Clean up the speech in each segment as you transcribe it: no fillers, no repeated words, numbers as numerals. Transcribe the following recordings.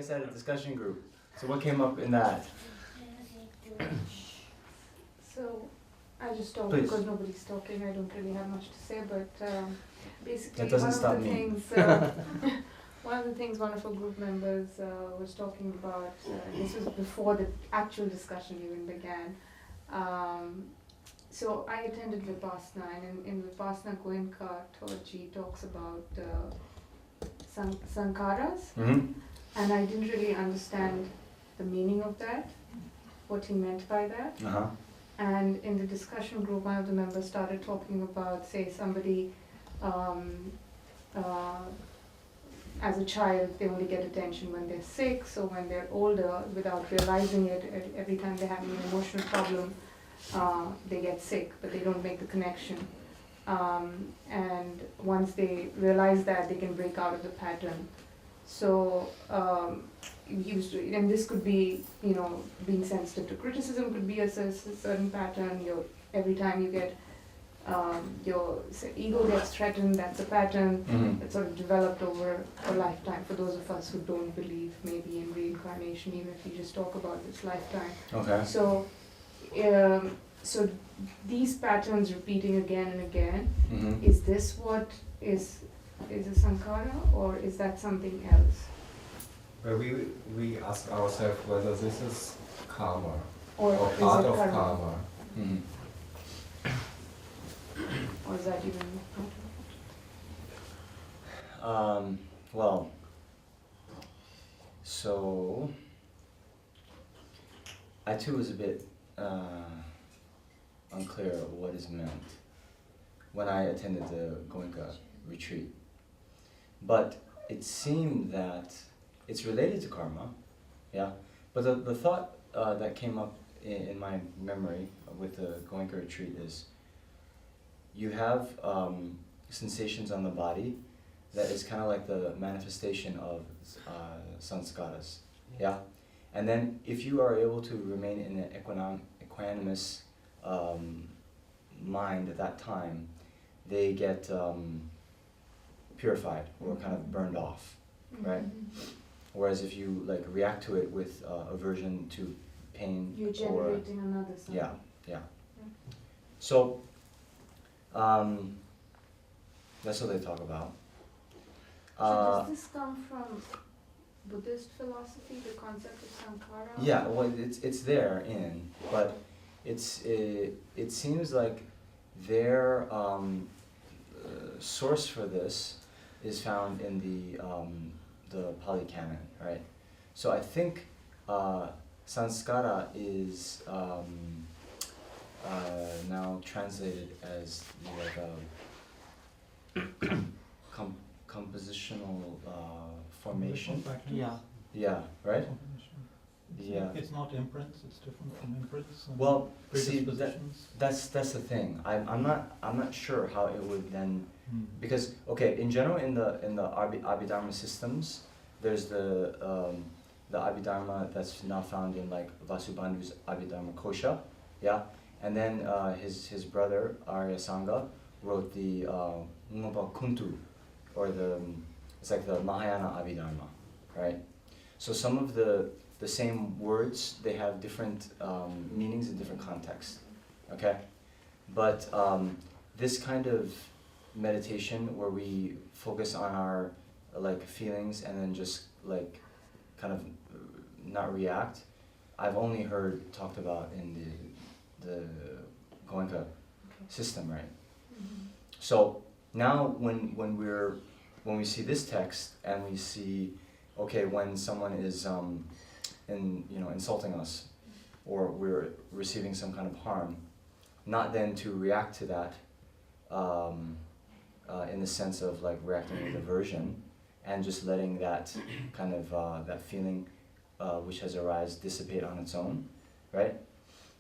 guys had a discussion group. So what came up in that? So, I just talk Please. because nobody's talking. I don't really have much to say, but basically That doesn't one stop of the me. things, one of the things one of our group members was talking about. This was before the actual discussion even began. So I attended Vipassana, and in Vipassana, Goenka Torji talks about sankharas, and I didn't really understand the meaning of that, what he meant by that. And in the discussion group, one of the members started talking about, say, somebody as a child, they only get attention when they're sick, so when they're older, without realizing it, every time they have an emotional problem, they get sick, but they don't make the connection. And once they realize that, they can break out of the pattern. So, and this could be, being sensitive to criticism could be a certain pattern. Every time you get, your ego gets threatened, that's a pattern that's sort of developed over a lifetime. For those of us who don't believe maybe in reincarnation, even if you just talk about this lifetime. Okay. So, so these patterns repeating again and again, is this what is a sankhara, or is that something else? Well, we ask ourselves whether this is karma Or part is it of karma? karma. Or is that even well, so I too was a bit unclear of what is meant when I attended the Goenka retreat. But it seemed that it's related to karma, yeah. But the thought that came up in my memory with the Goenka retreat is you have sensations on the body that is kind of like the manifestation of sanskaras, yeah. And then if you are able to remain in an equanimous mind at that time, they get purified or kind of burned off, right? Whereas if you like react to it with aversion to pain, you're generating another something? Yeah, yeah. So that's what they talk about. So does this come from Buddhist philosophy, the concept of sankhara? Yeah, well, it's there but it seems like their source for this is found in the Pali Canon, right? So I think sanskara is now translated as like compositional formation. Yeah. Yeah, right? Yeah. It's not imprints, it's different from imprints and Well, see, predispositions. that's the thing. I'm not sure how it would then, because okay, in general in the Abhidharma systems, there's the Abhidharma that's now found in like Vasubandhu's Abhidharma Kosha, yeah, and then his brother Arya Sangha wrote the Ngompa Kuntu, or it's like the Mahayana Abhidharma, right? So some of the same words, they have different meanings in different contexts, okay? But this kind of meditation where we focus on our like feelings and then just like kind of not react, I've only heard talked about in the Goenka system, right? So now when we see this text and we see, okay, when someone is insulting us, or we're receiving some kind of harm, not then to react to that in the sense of like reacting with aversion and just letting that kind of that feeling which has arisen dissipate on its own, right?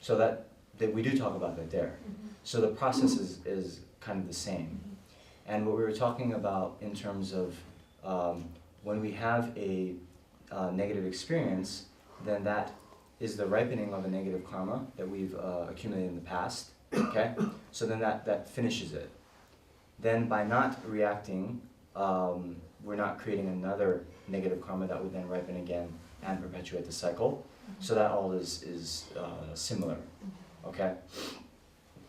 So that we do talk about that there. So the process is kind of the same. And what we were talking about in terms of when we have a negative experience, then that is the ripening of a negative karma that we've accumulated in the past, okay? So then that finishes it. Then by not reacting, we're not creating another negative karma that would then ripen again and perpetuate the cycle. So that all is similar. Okay.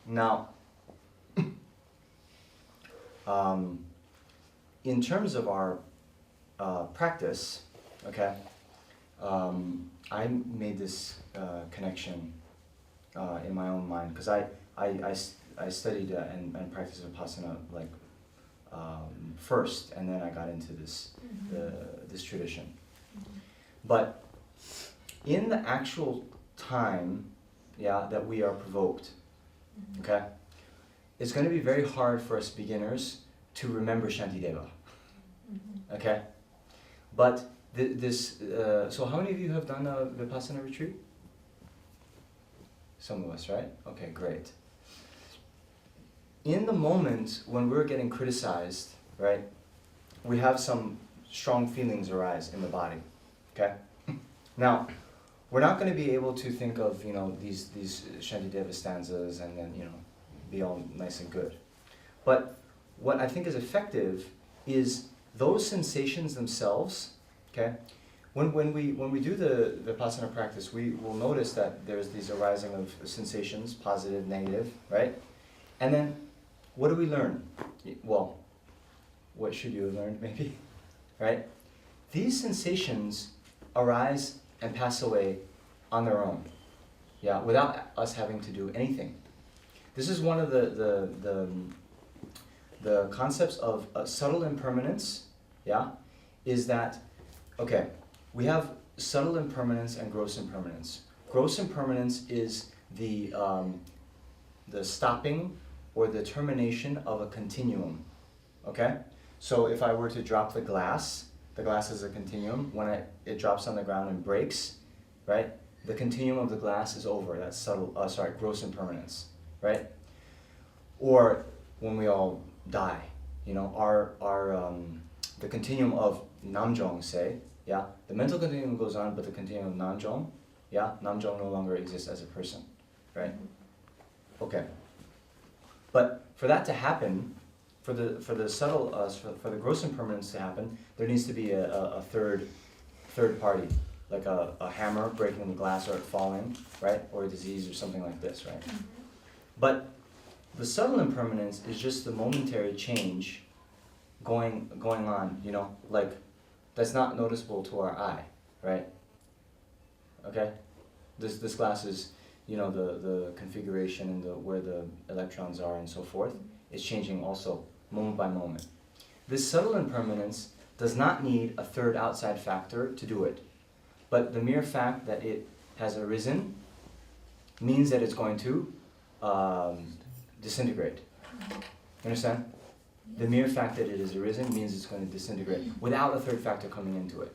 Now, in terms of our practice, okay, I made this connection in my own mind because I studied and practiced Vipassana like first, and then I got into this this tradition. But in the actual time, yeah, that we are provoked, okay, it's going to be very hard for us beginners to remember Shantideva, okay? But so how many of you have done a Vipassana retreat? Some of us, right? Okay, great. In the moment when we're getting criticized, right, we have some strong feelings arise in the body, okay? Now, we're not going to be able to think of, you know, these Shantideva stanzas and then, you know, be all nice and good. But what I think is effective is those sensations themselves, okay? When we do the Vipassana practice, we will notice that there's these arising of sensations, positive, negative, right? And then, what do we learn? Well, what should you have learned, maybe, right? These sensations arise and pass away on their own, yeah, without us having to do anything. This is one of the concepts of subtle impermanence, yeah, is that, okay, we have subtle impermanence and gross impermanence. Gross impermanence is the stopping or the termination of a continuum, okay? So if I were to drop the glass is a continuum. When it drops on the ground and breaks, right? The continuum of the glass is over. That's subtle, gross impermanence, right? Or when we all die, you know, the continuum of Namjong, say, yeah, the mental continuum goes on, but the continuum of Namjong, yeah, Namjong no longer exists as a person, right? Okay. But for that to happen, for the subtle, for the gross impermanence to happen, there needs to be a third party, like a hammer breaking the glass or it falling, right? Or a disease or something like this, right? But the subtle impermanence is just the momentary change going on, you know, like that's not noticeable to our eye, right? Okay? This glass is, you know, the configuration and where the electrons are and so forth is changing also, moment by moment. This subtle impermanence does not need a third outside factor to do it. But the mere fact that it has arisen means that it's going to disintegrate. You understand? The mere fact that it has arisen means it's going to disintegrate without a third factor coming into it.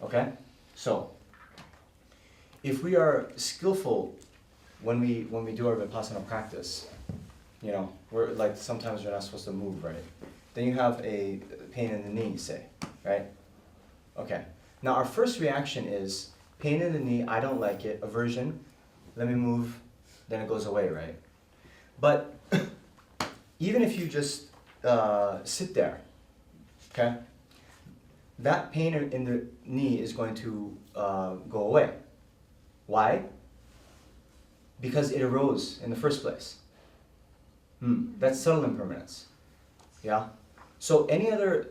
Okay? So, if we are skillful when we do our Vipassana practice, you know, we're like sometimes we're not supposed to move, right? Then you have a pain in the knee, say, right? Okay. Now our first reaction is pain in the knee, I don't like it, aversion, let me move, then it goes away, right? But even if you just sit there, okay, that pain in the knee is going to go away. Why? Because it arose in the first place. That's subtle impermanence. Yeah? So any other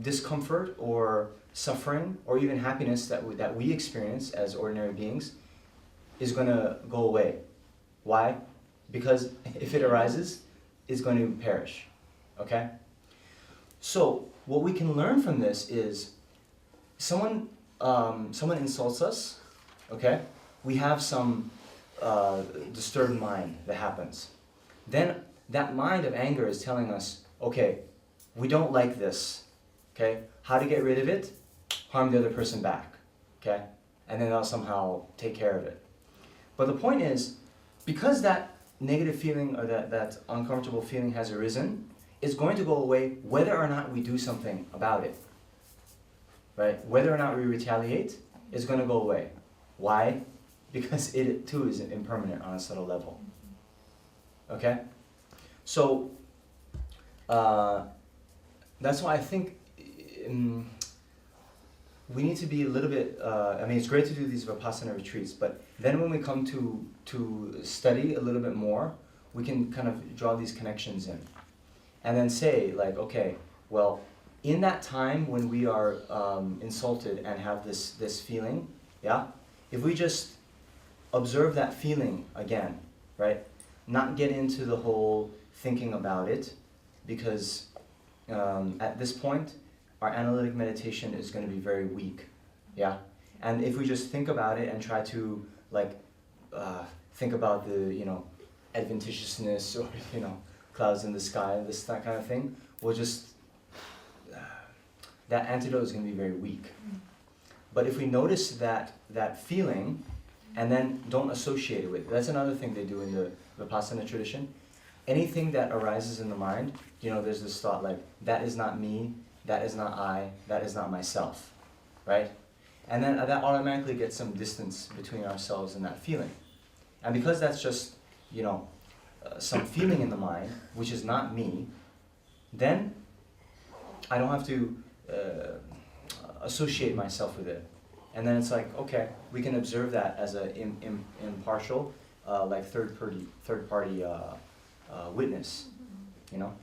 discomfort or suffering or even happiness that we experience as ordinary beings is going to go away. Why? Because if it arises, it's going to perish. Okay? So what we can learn from this is someone insults us, okay? We have some disturbed mind that happens. Then that mind of anger is telling us, okay, we don't like this, okay? How to get rid of it? Harm the other person back, okay? And then they'll somehow take care of it. But the point is, because that negative feeling or that uncomfortable feeling has arisen, it's going to go away whether or not we do something about it, right? Whether or not we retaliate, it's going to go away. Why? Because it too is impermanent on a subtle level. Okay? So, that's why I think we need to be a little bit, I mean, it's great to do these Vipassana retreats, but then when we come to study a little bit more, we can kind of draw these connections in. And then say, like, okay, well, in that time when we are insulted and have this feeling, yeah, if we just observe that feeling again, right? Not get into the whole thinking about it, because at this point, our analytic meditation is going to be very weak, yeah? And if we just think about it and try to, like, think about the, you know, adventitiousness or, you know, clouds in the sky, that kind of thing, we'll just, that antidote is going to be very weak. But if we notice that feeling, and then don't associate it with, that's another thing they do in the Vipassana tradition. Anything that arises in the mind, you know, there's this thought like, that is not me, that is not I, that is not myself, right? And then that automatically gets some distance between ourselves and that feeling. And because that's just, you know, some feeling in the mind, which is not me, then I don't have to associate myself with it. And then it's like, okay, we can observe that as an impartial, like third party witness, you know?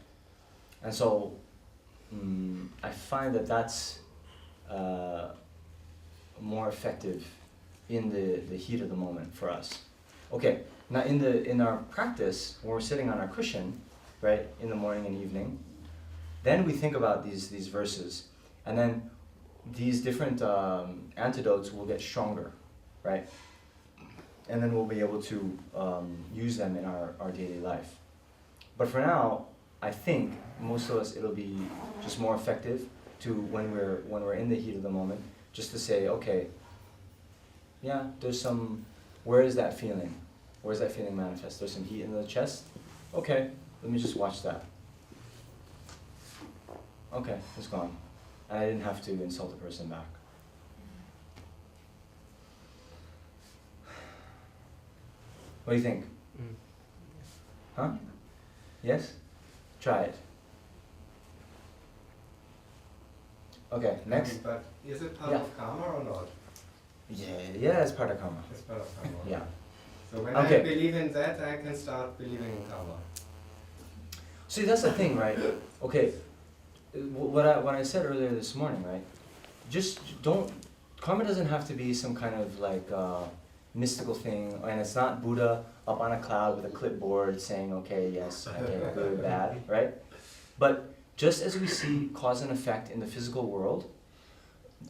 And so I find that that's more effective in the heat of the moment for us. Okay, now in our practice, when we're sitting on our cushion, right, in the morning and evening, then we think about these verses, and then these different antidotes will get stronger, right? And then we'll be able to use them in our daily life. But for now, I think most of us, it'll be just more effective to when we're in the heat of the moment, just to say, okay, yeah, there's some, where is that feeling? Where's that feeling manifest? There's some heat in the chest? Okay, let me just watch that. Okay, it's gone. And I didn't have to insult the person back. What do you think? Huh? Yes? Try it. Okay, next. But is it part Yeah. of karma or not? Yeah, it's part of karma. It's part of karma. Yeah. So when Okay. I believe in that, I can start believing in karma. See, that's the thing, right? Okay, what I said earlier this morning, right? Just don't, karma doesn't have to be some kind of like mystical thing, and it's not Buddha up on a cloud with a clipboard saying, okay, yes, okay, good, bad, right? But just as we see cause and effect in the physical world,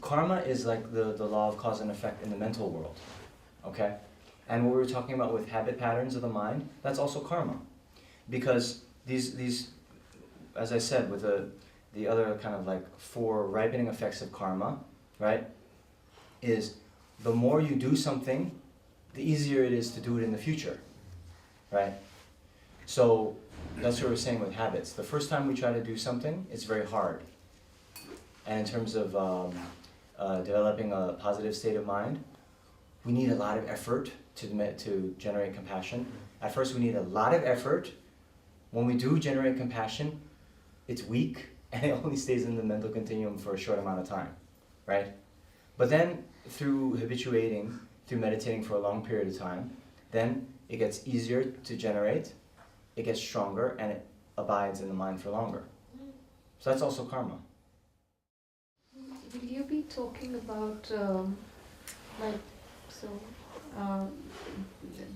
karma is like the law of cause and effect in the mental world, okay? And what we were talking about with habit patterns of the mind, that's also karma. Because these, as I said, with the other kind of like 4 ripening effects of karma, right, is the more you do something, the easier it is to do it in the future, right? So that's what we're saying with habits. The first time we try to do something, it's very hard. And in terms of developing a positive state of mind, we need a lot of effort to generate compassion. At first we need a lot of effort. When we do generate compassion, it's weak and it only stays in the mental continuum for a short amount of time, right? But then through habituating, through meditating for a long period of time, then it gets easier to generate, it gets stronger, and it abides in the mind for longer. So that's also karma. Will you be talking about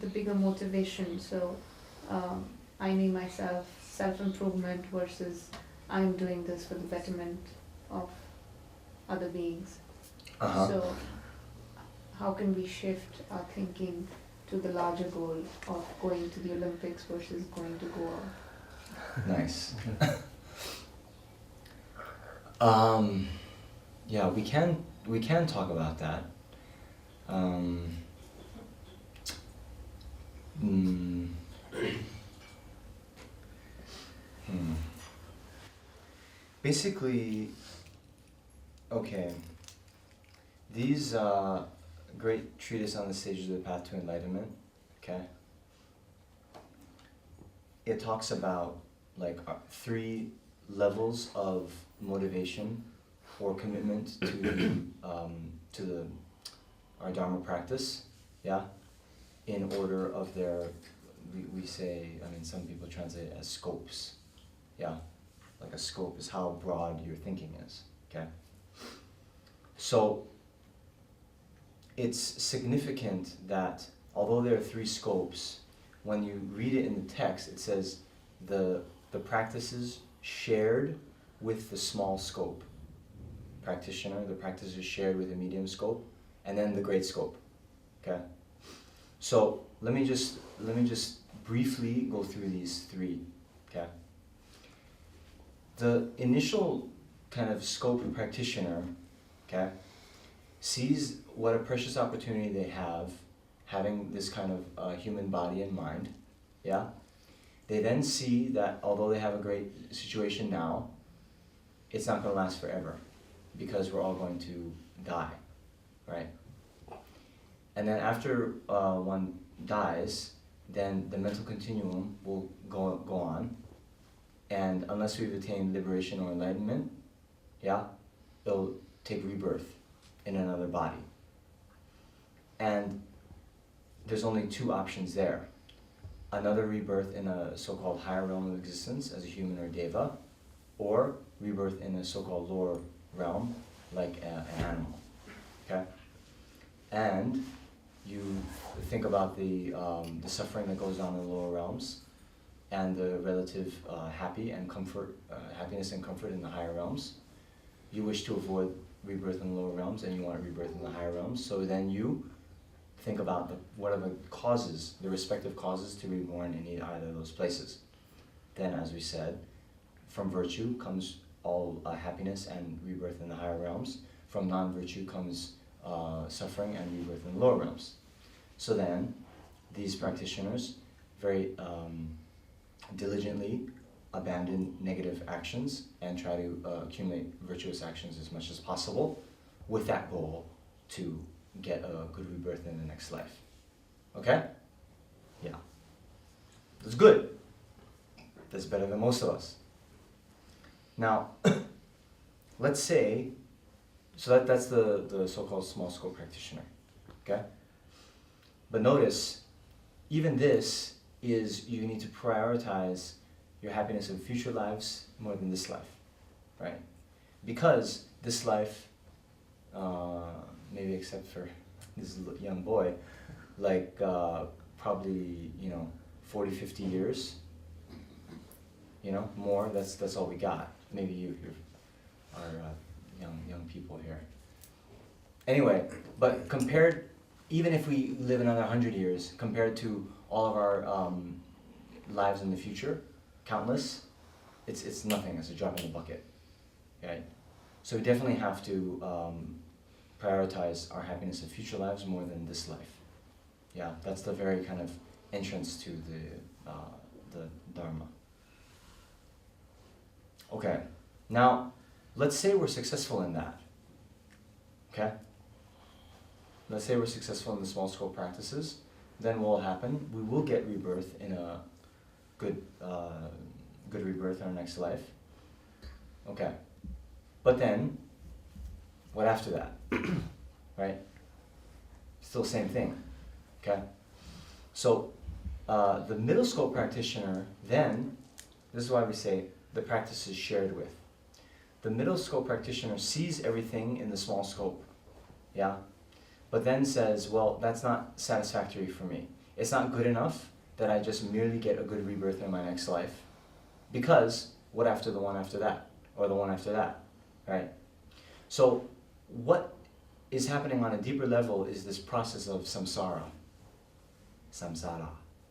the bigger motivation? So I me myself, self-improvement versus I'm doing this for the betterment of other beings. Uh-huh. So how can we shift our thinking to the larger goal of going to the Olympics versus going to Goa? Nice. Yeah, we can talk about that. Basically, okay, these great treatise on the stages of the path to enlightenment, okay, it talks about like 3 levels of motivation or commitment to the our Dharma practice, yeah, in order of their, we say, I mean, some people translate it as scopes, yeah, like a scope is how broad your thinking is, okay? So it's significant that although there are 3 scopes, when you read it in the text, it says the practices shared with the small scope practitioner, the practice is shared with the medium scope, and then the great scope, okay? So let me just briefly go through these 3, okay? The initial kind of scope practitioner, okay, sees what a precious opportunity they have, having this kind of human body and mind, yeah? They then see that although they have a great situation now, it's not going to last forever because we're all going to die, right? And then after one dies, then the mental continuum will go on, and unless we've attained liberation or enlightenment, yeah, it'll take rebirth in another body. And there's only 2 options there. Another rebirth in a so-called higher realm of existence as a human or deva, or rebirth in a so-called lower realm, like an animal, okay? And you think about the suffering that goes on in the lower realms, and the relative happiness and comfort in the higher realms. You wish to avoid rebirth in the lower realms, and you want rebirth in the higher realms, so then you think about what are the causes, the respective causes to be born in either of those places. Then, as we said, from virtue comes all happiness and rebirth in the higher realms. From non-virtue comes suffering and rebirth in the lower realms. So then, these practitioners very diligently abandon negative actions and try to accumulate virtuous actions as much as possible, with that goal to get a good rebirth in the next life. Okay? Yeah. That's good. That's better than most of us. Now, let's say, so that's the so-called small scope practitioner. Okay? But notice, even this is, you need to prioritize your happiness in future lives more than this life, right? Because this life, maybe except for this young boy, like probably, 40, 50 years, more, that's all we got. Maybe you are young people here. Anyway, but compared, even if we live another 100 years, compared to all of our lives in the future, countless, it's nothing, it's a drop in the bucket, right? So we definitely have to prioritize our happiness in future lives more than this life. Yeah, that's the very kind of entrance to the Dharma. Okay, now let's say we're successful in that. Okay? Let's say we're successful in the small scope practices, then what will happen? We will get rebirth in a good rebirth in our next life. Okay, but then what after that? Right? Still same thing. Okay? So the middle scope practitioner, then, this is why we say the practice is shared with. The middle scope practitioner sees everything in the small scope, yeah? But then says, well, that's not satisfactory for me. It's not good enough that I just merely get a good rebirth in my next life. Because what after the one after that? Or the one after that, right? So what is happening on a deeper level is this process of samsara,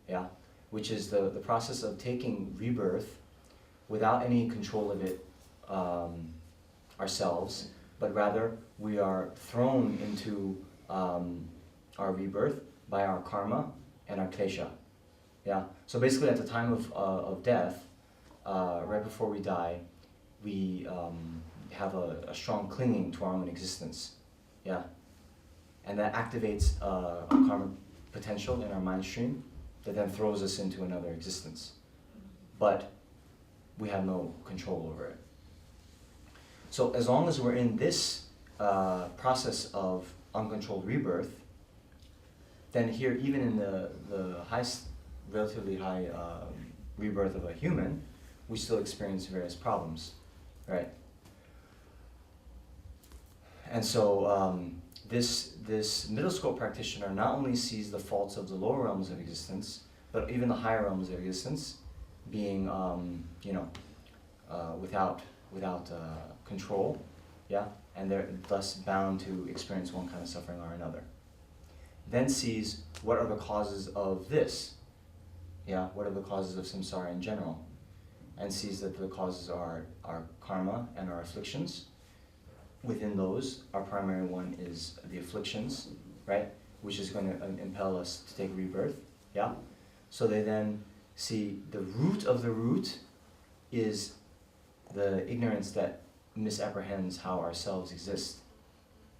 yeah? Which is the process of taking rebirth without any control of it ourselves, but rather we are thrown into our rebirth by our karma and our klesha. Yeah. So basically, at the time of death, right before we die, we have a strong clinging to our own existence. Yeah. And that activates a karma potential in our mind stream that then throws us into another existence. But we have no control over it. So as long as we're in this process of uncontrolled rebirth, then here, even in the highest, relatively high rebirth of a human, we still experience various problems, right? And so this middle scope practitioner not only sees the faults of the lower realms of existence, but even the higher realms of existence being, without control, yeah, and they're thus bound to experience one kind of suffering or another. Then sees what are the causes of this, yeah, what are the causes of samsara in general, and sees that the causes are our karma and our afflictions. Within those, our primary one is the afflictions, right, which is going to impel us to take rebirth, yeah. So they then see the root of the root is the ignorance that misapprehends how ourselves exist,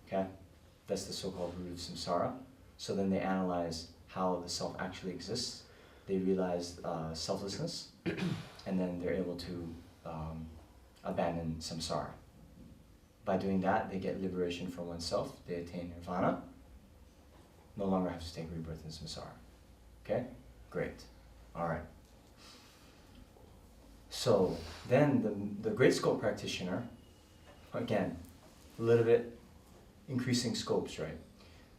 okay? That's the so-called root of samsara. So then they analyze how the self actually exists. They realize selflessness, and then they're able to abandon samsara. By doing that, they get liberation from oneself. They attain nirvana. No longer have to take rebirth in samsara. Okay? Great. All right. So then the great scope practitioner, again, a little bit increasing scopes, right?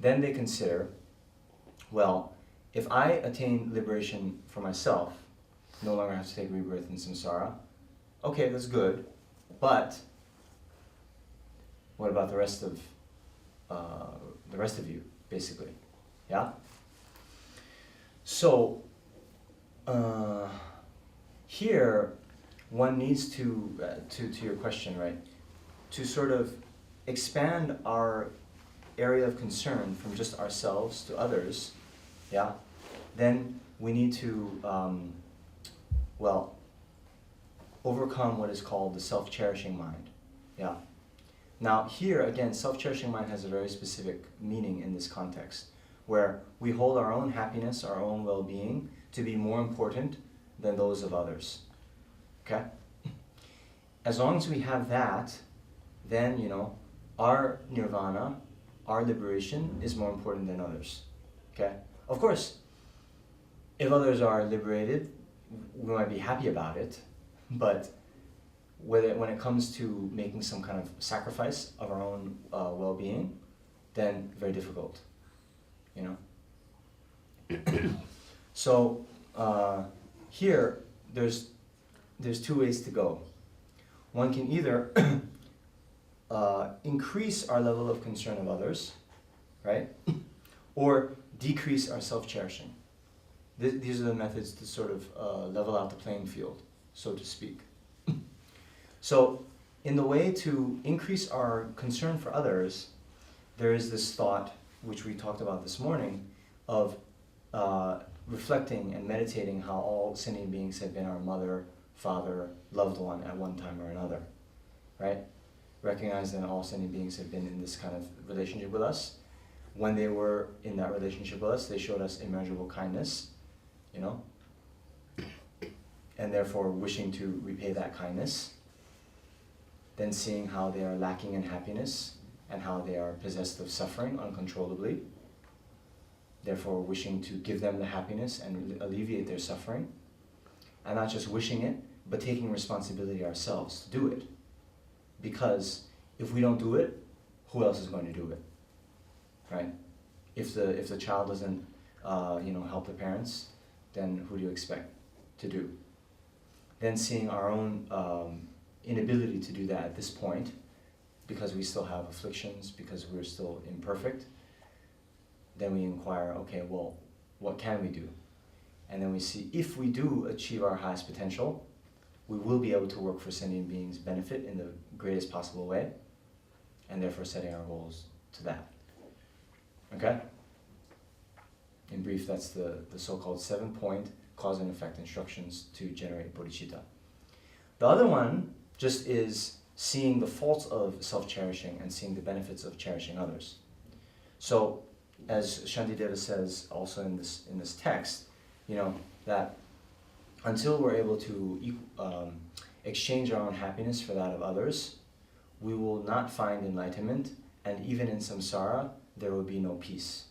Then they consider, well, if I attain liberation for myself, no longer have to take rebirth in samsara, okay, that's good, but what about the rest of you, basically? Yeah? So, here, one needs to your question, right, to sort of expand our area of concern from just ourselves to others, yeah, then we need to, overcome what is called the self-cherishing mind, yeah. Now here, again, self-cherishing mind has a very specific meaning in this context, where we hold our own happiness, our own well-being, to be more important than those of others, okay? As long as we have that, then, our nirvana, our liberation is more important than others, okay? Of course, if others are liberated, we might be happy about it, but when it comes to making some kind of sacrifice of our own well-being, then very difficult, So here, there's two ways to go. One can either increase our level of concern of others, right? Or decrease our self-cherishing. These are the methods to sort of level out the playing field, so to speak. So, in the way to increase our concern for others, there is this thought, which we talked about this morning, of reflecting and meditating how all sentient beings have been our mother, father, loved one at one time or another, right? Recognizing that all sentient beings have been in this kind of relationship with us. When they were in that relationship with us, they showed us immeasurable kindness, and therefore wishing to repay that kindness. Then seeing how they are lacking in happiness and how they are possessed of suffering uncontrollably, therefore wishing to give them the happiness and alleviate their suffering, and not just wishing it, but taking responsibility ourselves to do it. Because if we don't do it, who else is going to do it, right? If the child doesn't, help the parents, then who do you expect to do? Then seeing our own inability to do that at this point, because we still have afflictions, because we're still imperfect, then we inquire, okay, well, what can we do? And then we see if we do achieve our highest potential, we will be able to work for sentient beings' benefit in the greatest possible way, and therefore setting our goals to that. Okay? In brief, that's the so-called 7-point cause and effect instructions to generate bodhicitta. The other one just is seeing the faults of self-cherishing and seeing the benefits of cherishing others. So, as Shantideva says also in this text, that until we're able to exchange our own happiness for that of others, we will not find enlightenment, and even in samsara, there will be no peace.